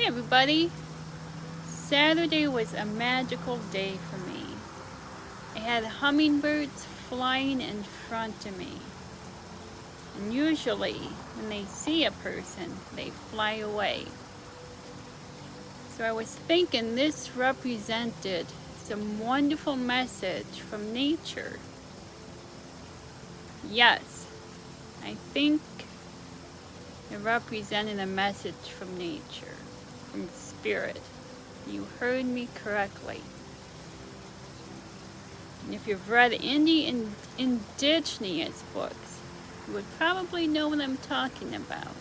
Hey everybody! Saturday was a magical day for me. I had hummingbirds flying in front of me. And usually, when they see a person, they fly away. So I was thinking this represented some wonderful message from nature. Yes, I think it represented a message from nature, from spirit. You heard me correctly. And if you've read Indigenous books, you would probably know what I'm talking about.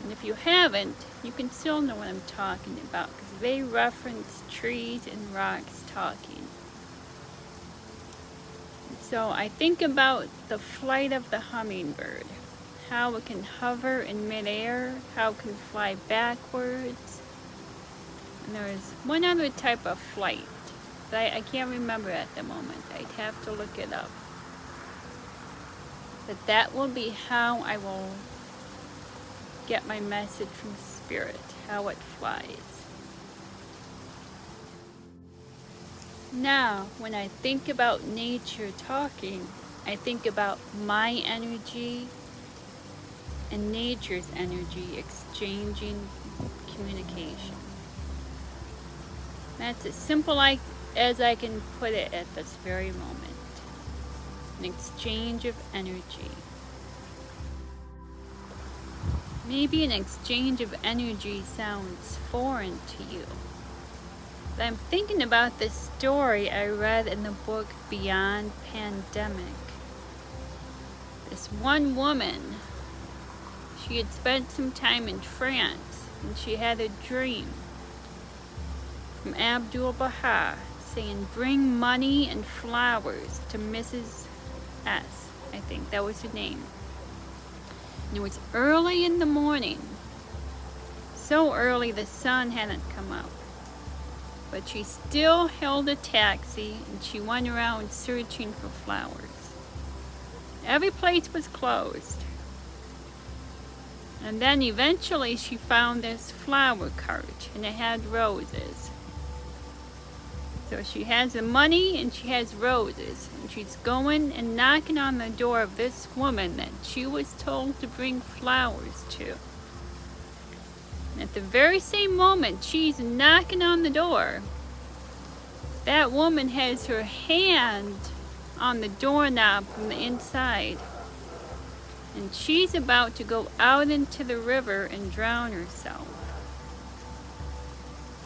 And if you haven't, you can still know what I'm talking about because they reference trees and rocks talking. And so I think about the flight of the hummingbird, how it can hover in midair, how it can fly backwards. And there's one other type of flight that I can't remember at the moment. I'd have to look it up. But that will be how I will get my message from spirit, how it flies. Now, when I think about nature talking, I think about my energy and nature's energy exchanging communication. That's as simple as I can put it at this very moment. An exchange of energy. Maybe an exchange of energy sounds foreign to you. But I'm thinking about this story I read in the book Beyond Pandemic. This one woman, she had spent some time in France and she had a dream from Abdul-Baha saying, bring money and flowers to Mrs. S. I think that was her name. And it was early in the morning. So early the sun hadn't come up. But she still held a taxi and she went around searching for flowers. Every place was closed. And then eventually she found this flower cart and it had roses. So she has the money and she has roses. And she's going and knocking on the door of this woman that she was told to bring flowers to. And at the very same moment she's knocking on the door, that woman has her hand on the doorknob from the inside. And she's about to go out into the river and drown herself.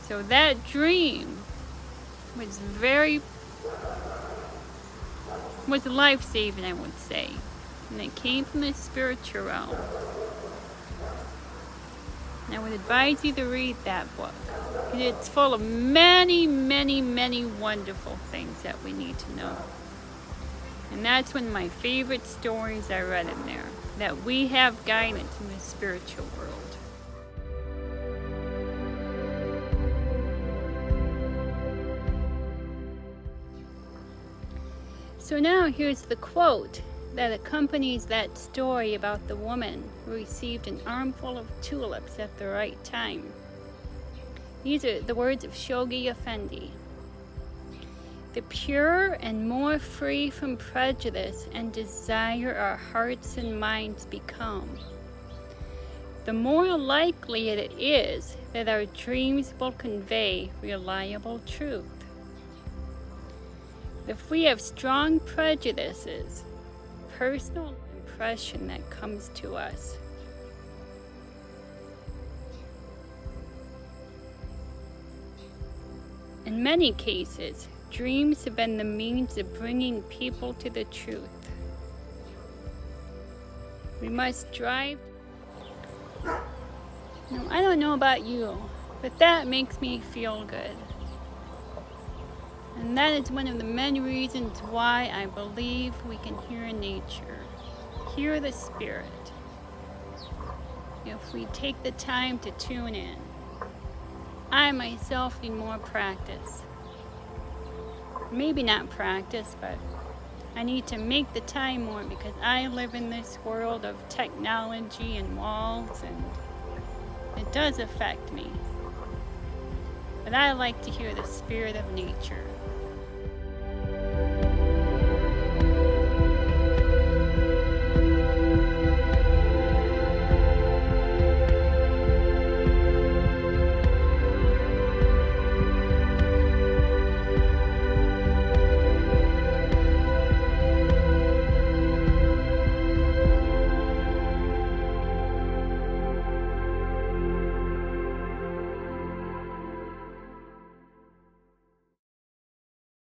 So that dream was life-saving, I would say. And it came from the spiritual realm. And I would advise you to read that book. It's full of many, many, many wonderful things that we need to know. And that's one of my favorite stories I read in there. That we have guidance in the spiritual world. So now here's the quote that accompanies that story about the woman who received an armful of tulips at the right time. These are the words of Shoghi Effendi. The purer and more free from prejudice and desire our hearts and minds become, the more likely it is that our dreams will convey reliable truth. If we have strong prejudices, personal impression that comes to us. In many cases, dreams have been the means of bringing people to the truth. We must strive. Now, I don't know about you, but that makes me feel good. And that is one of the many reasons why I believe we can hear nature, hear the spirit, if we take the time to tune in. I myself need more practice. Maybe not practice, but I need to make the time more because I live in this world of technology and walls, and does affect me. But I like to hear the spirit of nature.